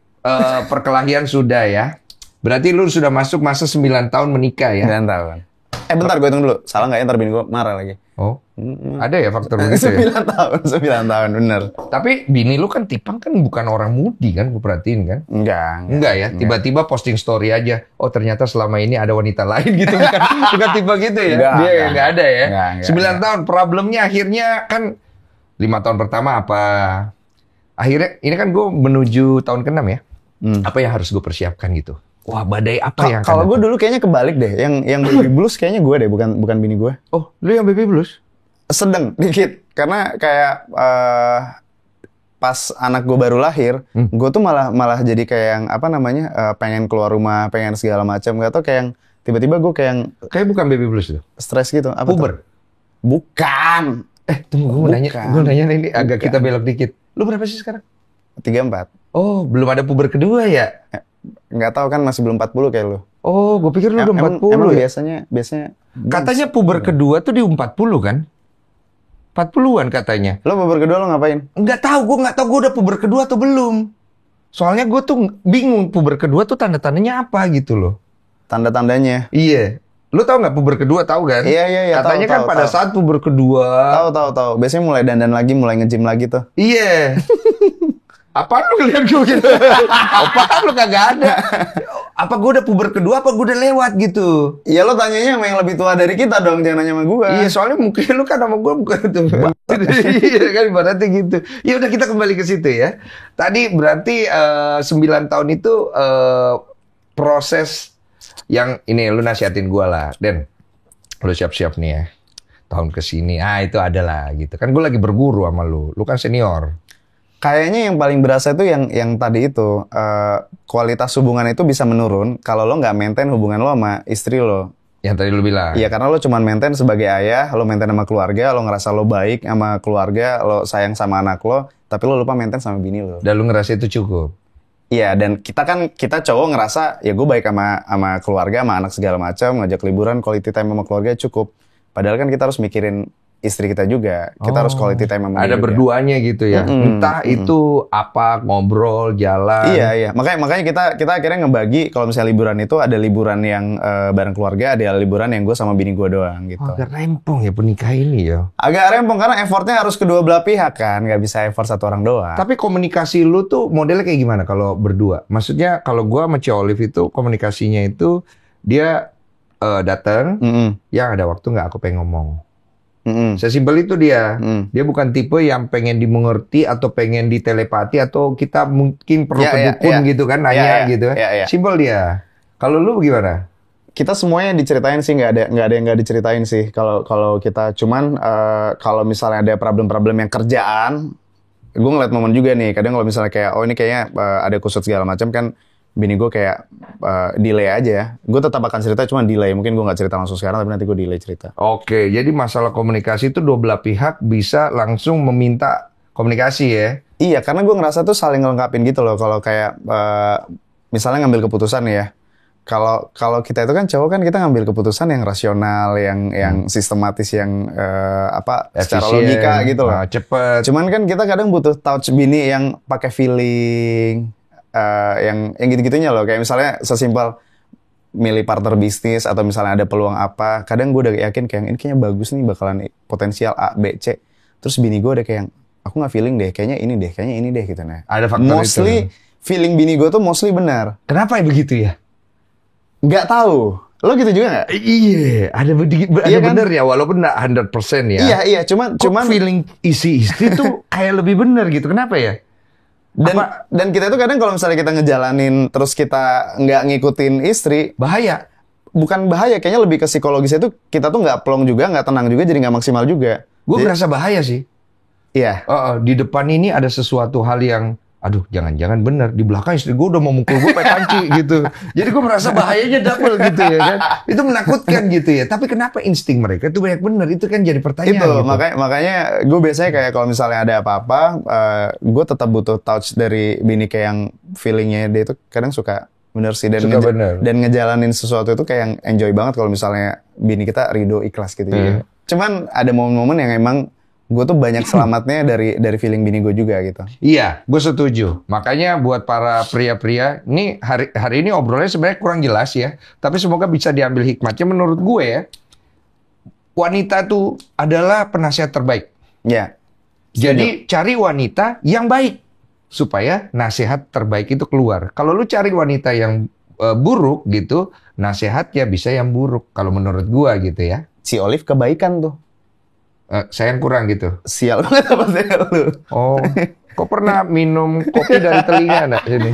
B: perkelahian sudah ya. Berarti lu sudah masuk masa 9 tahun menikah ya?
A: 9 tahun. Bentar gue hitung dulu. Salah nggak ya? Ntar bini gue marah lagi.
B: Oh, ada ya faktor begitu ya?
A: 9 tahun, bener.
B: Tapi bini lu kan Tipang kan bukan orang mudi kan, gue perhatiin kan? Enggak ya? Tiba-tiba posting story aja. Oh ternyata selama ini ada wanita lain gitu. Bukan tipe gitu ya? Dia nggak ada ya? 9 tahun. Problemnya akhirnya kan 5 tahun pertama apa? Akhirnya, ini kan gue menuju tahun ke-6 ya? Apa yang harus gue persiapkan gitu? Wah, badai apa yang
A: kalau gue dulu kayaknya kebalik deh. Yang baby blues kayaknya gue deh, bukan bini gue.
B: Oh, lu yang baby blues?
A: Sedang dikit. Karena kayak pas anak gue baru lahir, gue tuh malah jadi kayak yang apa namanya pengen keluar rumah, pengen segala macam. Gak tau kayak yang tiba-tiba gue kayak
B: bukan baby blues itu.
A: Stres gitu. Apa
B: puber?
A: Tuh? Bukan.
B: Tunggu, gue nanya ini agak kita belok dikit. Lu berapa sih sekarang?
A: 34.
B: Oh, belum ada puber kedua ya?
A: Nggak tahu kan, masih belum 40 kayak lu.
B: Oh, gue pikir lu udah 40
A: emang
B: ya?
A: biasanya.
B: Katanya puber kedua tuh di 40 kan? 40-an katanya.
A: Lo puber kedua lo ngapain?
B: Nggak tahu gue udah puber kedua atau belum. Soalnya gue tuh bingung puber kedua tuh tanda-tandanya apa gitu loh.
A: Tanda-tandanya?
B: Iya. Lu tahu nggak puber kedua, tahu kan?
A: Iya.
B: Katanya kan pada saat puber kedua.
A: Tahu. Biasanya mulai dandan lagi, mulai nge-gym lagi tuh.
B: Iya. Apaan lu ngeliat gue gitu? Apaan lu kagak ada? Apa gue udah puber kedua, apa gue udah lewat gitu?
A: Iya, lo tanyanya sama yang lebih tua dari kita dong, jangan nanya sama gue.
B: Iya, soalnya mungkin lu kan sama gue bukan itu. Iya kan, ibaratnya gitu. Ya udah kita kembali ke situ ya. Tadi berarti 9 tahun itu proses yang ini lu nasihatin gue lah. Dan lu siap-siap nih ya. Tahun kesini, itu adalah gitu. Kan gue lagi berguru sama lu. Lu kan senior.
A: Kayaknya yang paling berasa itu yang tadi itu kualitas hubungan itu bisa menurun kalau lo nggak maintain hubungan lo sama istri lo.
B: Yang tadi lo bilang.
A: Iya, karena lo cuma maintain sebagai ayah, lo maintain sama keluarga, lo ngerasa lo baik sama keluarga, lo sayang sama anak lo, tapi lo lupa maintain sama bini lo.
B: Dan lo ngerasa itu cukup.
A: Iya, dan kita cowok ngerasa ya gue baik sama keluarga, sama anak segala macam, ngajak liburan, quality time sama keluarga cukup. Padahal kan kita harus mikirin istri kita juga. Kita harus quality time sama dia.
B: Ada berduanya gitu ya. Entah itu apa, ngobrol, jalan.
A: Iya. Makanya kita akhirnya ngebagi kalau misalnya liburan itu ada liburan yang bareng keluarga, ada liburan yang gue sama bini gue doang gitu.
B: Agak rempong ya penikah ini ya.
A: Agak rempong karena effortnya harus kedua belah pihak kan, nggak bisa effort satu orang doang.
B: Tapi komunikasi lu tuh modelnya kayak gimana kalau berdua? Maksudnya kalau gue sama Olive itu komunikasinya itu dia datang, yang ada waktu nggak aku pengen ngomong. Sesimpel itu dia. Dia bukan tipe yang pengen dimengerti atau pengen ditelepati atau kita mungkin perlu kedukun gitu kan, nanya gitu. Simpel dia. Kalau lu gimana?
A: Kita semuanya diceritain sih, nggak ada yang nggak diceritain sih. Kalau kita cuman kalau misalnya ada problem-problem yang kerjaan, gue ngeliat momen juga nih. Kadang kalau misalnya kayak ini kayaknya ada kusut segala macam kan. Bini gue kayak delay aja ya. Gue tetap akan cerita, cuma delay. Mungkin gue nggak cerita langsung sekarang, tapi nanti gue delay cerita.
B: Oke, jadi masalah komunikasi itu dua belah pihak bisa langsung meminta komunikasi ya?
A: Iya, karena gue ngerasa tuh saling ngelengkapin gitu loh. Kalau kayak misalnya ngambil keputusan ya. Kalau kita itu kan cowok kan kita ngambil keputusan yang rasional, yang sistematis, yang secara logika gitu loh.
B: Cepet.
A: Cuman kan kita kadang butuh touch bini yang pakai feeling. Yang gitu-gitunya loh, kayak misalnya sesimpel milih partner bisnis atau misalnya ada peluang apa, kadang gue udah yakin kayak ini kayaknya bagus nih, bakalan potensial A, B, C, terus bini gue udah kayak aku nggak feeling deh, kayaknya ini deh gitu nah.
B: Ada faktor
A: mostly itu. Feeling bini gue tuh mostly benar.
B: Kenapa begitu ya?
A: Nggak tahu. Lo gitu juga nggak?
B: Iya, ada kan? Bener ya, walaupun nggak 100% ya.
A: Iya, cuman
B: feeling isi istri tuh kayak lebih bener gitu. Kenapa ya?
A: Dan kita itu kadang kalau misalnya kita ngejalanin terus kita nggak ngikutin istri,
B: bahaya.
A: Bukan bahaya, kayaknya lebih ke psikologisnya itu kita tuh nggak plong juga, nggak tenang juga, jadi nggak maksimal juga.
B: Gue merasa bahaya sih.
A: Iya.
B: Di depan ini ada sesuatu hal yang aduh, jangan-jangan bener. Di belakang istri gue udah mau mukul gue pakai panci gitu. Jadi gue merasa bahayanya double gitu ya kan. Itu menakutkan gitu ya. Tapi kenapa insting mereka itu banyak bener? Itu kan jadi pertanyaan
A: itu,
B: gitu.
A: Makanya gue biasanya kayak kalau misalnya ada apa-apa, gue tetap butuh touch dari bini kayak yang feelingnya dia itu kadang suka bener sih. Dan ngejalanin sesuatu itu kayak yang enjoy banget kalau misalnya bini kita ridho ikhlas gitu ya. Cuman ada momen-momen yang emang gue tuh banyak selamatnya dari feeling bini gue juga gitu.
B: Iya, gue setuju. Makanya buat para pria-pria, ini hari ini obrolannya sebenarnya kurang jelas ya, tapi semoga bisa diambil hikmatnya. Menurut gue ya, wanita tuh adalah penasihat terbaik.
A: Ya.
B: Jadi cari wanita yang baik supaya nasihat terbaik itu keluar. Kalau lu cari wanita yang buruk gitu, nasihatnya bisa yang buruk. Kalau menurut gua gitu ya.
A: Si Olive kebaikan tuh.
B: Sayang kurang gitu.
A: Sial banget apa sih lu?
B: Oh, kok pernah minum kopi dari telinga enggak sini?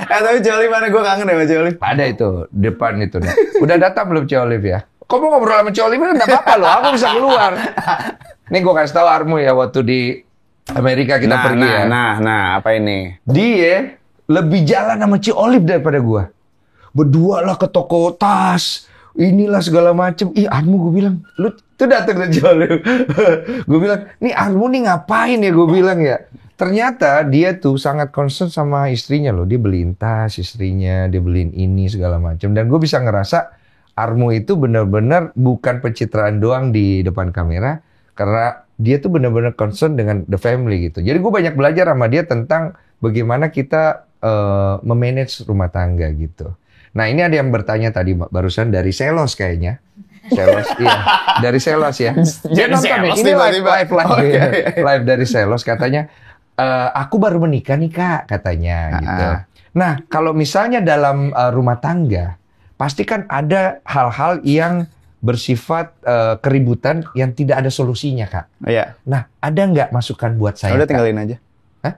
A: Tapi Olive mana, gue kangen sama Olive.
B: Ada itu, depan itu nih. Udah datang belum Olive ya? Kok mau ngobrol sama Olive enggak apa-apa loh, aku bisa keluar. Nih gue kasih tahu Armu ya, waktu di Amerika kita pergi ya.
A: Nah, apa ini?
B: Dia lebih jalan sama Olive daripada gua. Berdua lah ke toko tas, inilah segala macem. Ih, Armu, gue bilang, lu tuh datang ke Olive. Gue bilang, nih Armu nih ngapain ya, gue bilang ya. Ternyata dia tuh sangat concern sama istrinya loh. Dia beliin tas istrinya, dia beliin ini segala macam. Dan gue bisa ngerasa Armu itu benar-benar bukan pencitraan doang di depan kamera, karena dia tuh benar-benar concern dengan the family gitu. Jadi gue banyak belajar sama dia tentang bagaimana kita memanage rumah tangga gitu. Nah ini ada yang bertanya tadi barusan dari Selos kayaknya. Selos, iya. Dari Selos ya. Dia nonton ini live dari Selos katanya. Aku baru menikah nih Kak, katanya gitu. Nah kalau misalnya dalam rumah tangga, pasti kan ada hal-hal yang bersifat keributan yang tidak ada solusinya, Kak.
A: Iya.
B: Nah, ada nggak masukan buat saya?
A: Udah tinggalin aja.
B: Hah?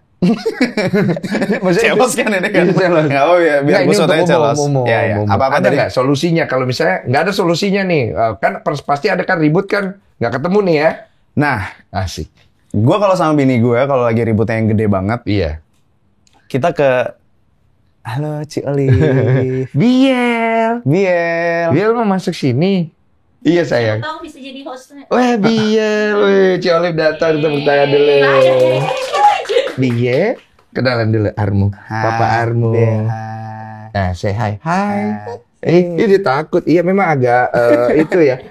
A: Celos kan ini kan? Nggak apa ya, biar gue soalnya celos. Ya. Apa-apa
B: ada nggak solusinya? Kalau misalnya nggak ada solusinya nih, kan pasti ada kan ribut kan, nggak ketemu nih ya.
A: Nah,
B: asik.
A: Gue kalau sama bini gue, kalau lagi ributnya yang gede banget,
B: iya.
A: Kita ke halo Ci Olive.
B: Biel mau masuk sini. Iya sayang.
C: Tahu bisa jadi hostnya.
B: Wah Biel, Ci Olive datang, tepuk tangan dulu. Biel, kenalan dulu Armu, Papa Armu. Nah, say hi. Ini takut. Iya memang agak itu ya,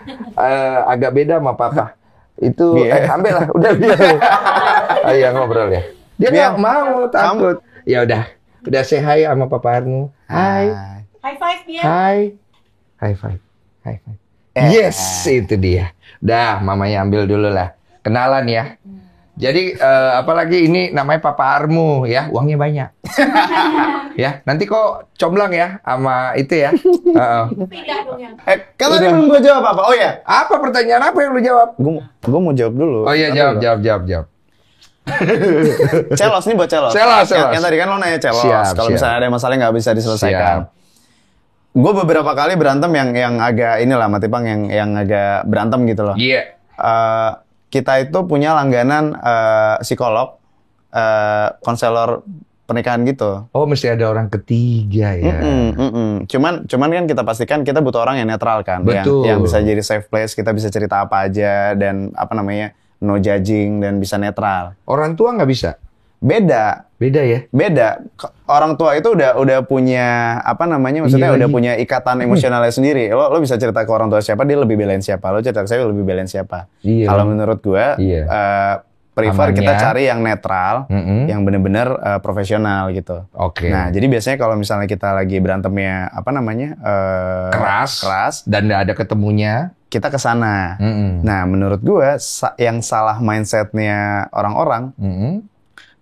B: agak beda sama Papa. Itu ambil lah, udah Biel. Ayo ngobrol ya. Dia nggak mau, takut. Ya udah say hi sama Papa Armu. Hai.
C: High five Biel.
B: Hai. High five. Yes, itu dia. Dah, mamanya ambil dulu lah. Kenalan ya. Jadi apalagi ini namanya Papa Armu ya, uangnya banyak. Ya, nanti kok comblang ya sama itu ya.
C: Pindah dong yang.
A: Kan tadi belum gue jawab apa? Oh ya.
B: Apa pertanyaan apa yang lu jawab?
A: Gue mau jawab dulu.
B: Oh iya, jawab.
A: Celos nih buat celos.
B: Celos.
A: Yang tadi kan lo nanya celos. Kalau misalnya ada masalah nggak bisa diselesaikan. Gue beberapa kali berantem yang agak inilah Mati Pang yang agak berantem gitu loh.
B: Iya.
A: Kita itu punya langganan psikolog, konselor pernikahan gitu.
B: Oh, mesti ada orang ketiga ya.
A: Cuman kan kita pastikan kita butuh orang yang netral kan.
B: Betul.
A: Yang bisa jadi safe place, kita bisa cerita apa aja dan no judging dan bisa netral.
B: Orang tua nggak bisa?
A: Beda ya? Beda. Orang tua itu udah punya maksudnya udah punya ikatan emosionalnya sendiri. Lo bisa cerita ke orang tua siapa, dia lebih belain siapa. Lo cerita ke saya lebih belain siapa.
B: Iya.
A: Kalau menurut gue, prefer
B: amannya,
A: kita cari yang netral, yang bener-bener profesional gitu.
B: Oke.
A: Nah, jadi biasanya kalau misalnya kita lagi berantemnya
B: keras dan nggak ada ketemunya,
A: kita ke sana. Nah, menurut gue yang salah mindsetnya orang-orang,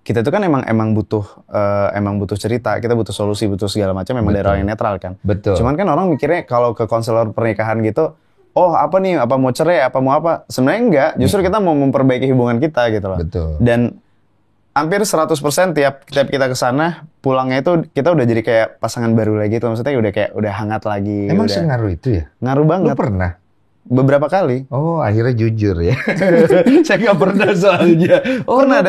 A: kita itu kan emang butuh cerita, kita butuh solusi, butuh segala macam, memang dari orang yang netral kan.
B: Betul.
A: Cuman kan orang mikirnya kalau ke konselor pernikahan gitu, oh apa nih, apa mau cerai, apa mau apa? Sebenarnya enggak, justru kita mau memperbaiki hubungan kita gitu loh.
B: Betul.
A: Dan hampir 100% tiap kita ke sana, pulangnya itu kita udah jadi kayak pasangan baru lagi gitu. Maksudnya udah hangat lagi.
B: Emang sengaruh itu ya?
A: Ngaruh banget.
B: Lu pernah?
A: Beberapa kali.
B: Oh, akhirnya jujur ya. Saya nggak pernah soalnya. Oh, pernah.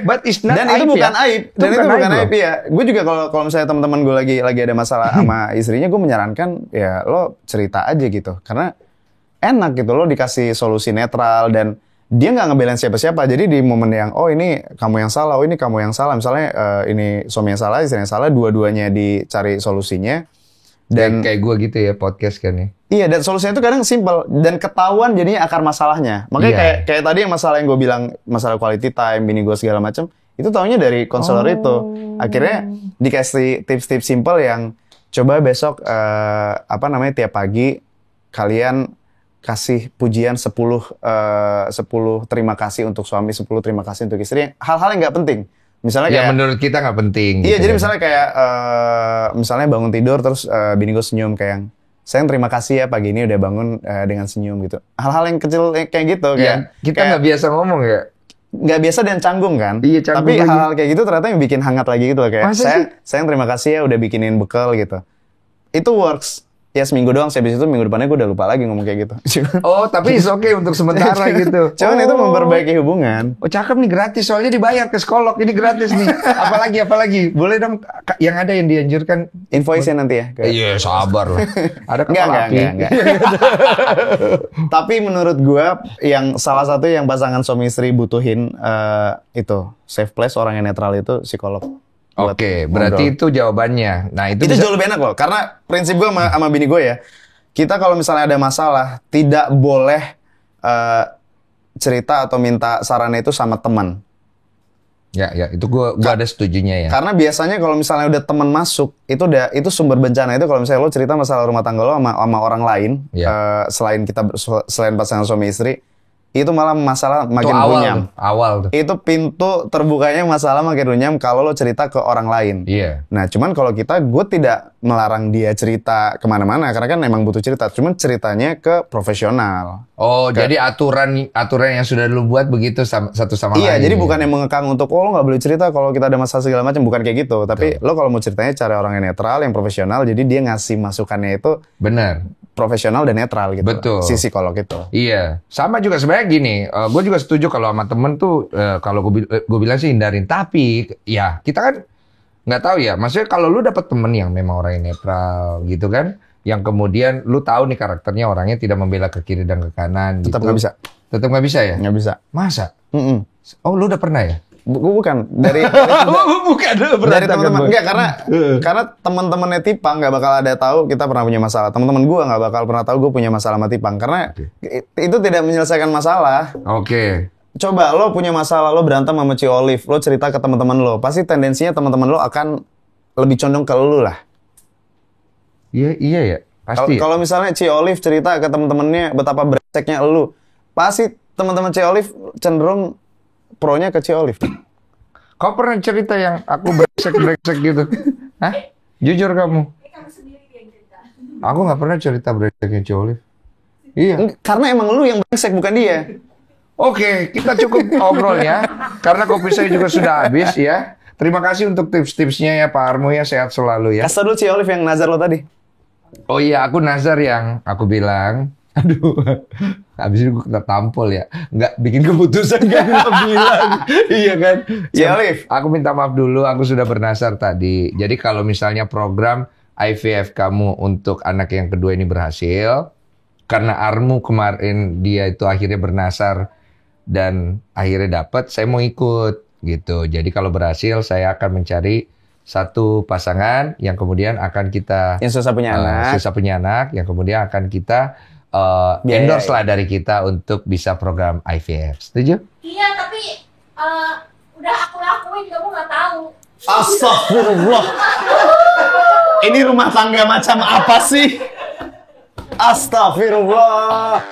B: But it's not
A: dan
B: aib,
A: itu bukan
B: ya?
A: aib. Dan itu bukan aib ya. Gue juga kalau misalnya teman-teman gue lagi ada masalah sama istrinya, gue menyarankan ya lo cerita aja gitu. Karena enak gitu, lo dikasih solusi netral dan dia nggak ngebelain siapa-siapa. Jadi di momen yang ini kamu yang salah, ini kamu yang salah. Misalnya ini suami yang salah, istri yang salah, dua-duanya dicari solusinya. Dan
B: kayak gue gitu ya podcast kan ya.
A: Iya, dan solusinya itu kadang simpel dan ketahuan jadinya akar masalahnya. Makanya kayak tadi yang masalah yang gue bilang, masalah quality time, bini gue segala macam, itu taunya dari konselor itu. Akhirnya dikasih tips-tips simpel yang coba besok tiap pagi kalian kasih pujian 10 terima kasih untuk suami, 10 terima kasih untuk istri. Hal-hal yang nggak penting. Misalnya kayak
B: menurut kita nggak penting.
A: Iya,
B: gitu
A: jadi
B: kan.
A: misalnya kayak misalnya bangun tidur terus bini gue senyum kayak, sayang terima kasih ya pagi ini udah bangun dengan senyum gitu. Hal-hal yang kecil kayak gitu.
B: Iya, kita nggak biasa ngomong ya.
A: Nggak biasa dan canggung kan.
B: Iya, canggung.
A: Tapi
B: lagi.
A: hal-hal kayak gitu ternyata yang bikin hangat lagi gitu loh. Kayak
B: Masa sih?
A: sayang terima kasih ya udah bikinin bekal gitu. Itu works. Ya seminggu doang, habis itu minggu depannya gue udah lupa lagi ngomong kayak gitu.
B: Oh, tapi it's okay untuk sementara gitu.
A: Cuman itu memperbaiki hubungan.
B: Oh, cakep nih, gratis. Soalnya dibayar ke psikolog. Ini gratis nih. Apalagi. Boleh dong yang ada yang dianjurkan.
A: Invoice-nya nanti ya.
B: Iya, sabar lah. Ada kepala api.
A: Enggak. Tapi menurut gue, yang salah satu yang pasangan suami istri butuhin itu safe place, orang yang netral itu psikolog.
B: Oke, berarti itu jawabannya. Nah, itu
A: jauh lebih enak loh. Karena prinsip gue sama bini gue ya, kita kalau misalnya ada masalah, tidak boleh cerita atau minta sarannya itu sama teman.
B: Ya, itu gue ada setujunya ya.
A: Karena biasanya kalau misalnya udah teman masuk, itu sumber bencana itu kalau misalnya lo cerita masalah rumah tangga lo sama orang lain, selain pasangan suami istri, itu malah masalah makin runyam.
B: Awal tuh.
A: Itu pintu terbukanya masalah makin runyam kalau lo cerita ke orang lain.
B: Iya.
A: Nah, cuman kalau gue tidak melarang dia cerita kemana-mana, karena kan emang butuh cerita. Cuman ceritanya ke profesional.
B: Oh, jadi aturan yang sudah lu buat begitu satu sama lain.
A: Iya, jadi bukan yang mengekang untuk, lo nggak boleh cerita kalau kita ada masalah segala macam. Bukan kayak gitu. Tapi lo kalau mau ceritanya cara orang yang netral, yang profesional, jadi dia ngasih masukannya itu
B: benar,
A: profesional dan netral gitu.
B: Betul.
A: Si psikolog itu.
B: Iya. Sama juga sebenarnya gini, gue juga setuju kalau sama temen tuh, kalau gue bilang sih hindarin. Tapi, ya kita kan nggak tahu ya. Maksudnya kalau lu dapet temen yang memang orang yang netral gitu kan, yang kemudian lu tahu nih karakternya orangnya tidak membela ke kiri dan ke kanan.
A: Tetap
B: gitu.
A: nggak bisa.
B: Tetap nggak bisa ya?
A: Nggak bisa.
B: Masa? Oh, lu udah pernah ya?
A: Bukan dari
B: Bukan
A: dari teman-teman. Enggak, karena teman-temannya Tipang nggak bakal ada tahu kita pernah punya masalah. Teman-teman gue nggak bakal pernah tahu gue punya masalah sama Tipang karena itu tidak menyelesaikan masalah.
B: Oke.
A: Coba lo punya masalah, lo berantem sama Ci Olive, lo cerita ke teman-teman lo, pasti tendensinya teman-teman lo akan lebih condong ke lo lah.
B: Iya ya, pasti.
A: Kalau misalnya Ci Olive cerita ke teman-temannya betapa brengseknya lo, pasti teman-teman Ci Olive cenderung pro-nya ke Ci Olive.
B: Kau pernah cerita yang aku brengsek gitu? Hah? Jujur kamu?
C: Kamu sendiri yang cerita.
B: Aku nggak pernah cerita brengseknya Ci Olive. Iya.
A: Karena emang lu yang brengsek bukan dia.
B: Oke, kita cukup ngobrol ya. Karena kopi saya juga sudah habis ya. Terima kasih untuk tips-tipsnya ya Pak Armo ya. Sehat selalu ya.
A: Kasih dulu Ci Olive yang nazar lo tadi.
B: Oh iya, aku nazar yang aku bilang. Aduh, habis itu gue kena tampol ya. Nggak bikin keputusan kan nggak bilang. Iya kan?
A: Ci Olive.
B: Aku minta maaf dulu, aku sudah bernazar tadi. Jadi kalau misalnya program IVF kamu untuk anak yang kedua ini berhasil, karena Armu kemarin dia itu akhirnya bernazar dan akhirnya dapat, saya mau ikut gitu. Jadi kalau berhasil, saya akan mencari satu pasangan yang kemudian akan kita
A: yang susah punya anak,
B: yang kemudian akan kita endorse lah dari kita untuk bisa program IVF. Setuju?
C: Iya, tapi udah aku lakuin, kamu nggak tahu.
A: Astagfirullah. Ini rumah tangga macam apa sih? Astagfirullah.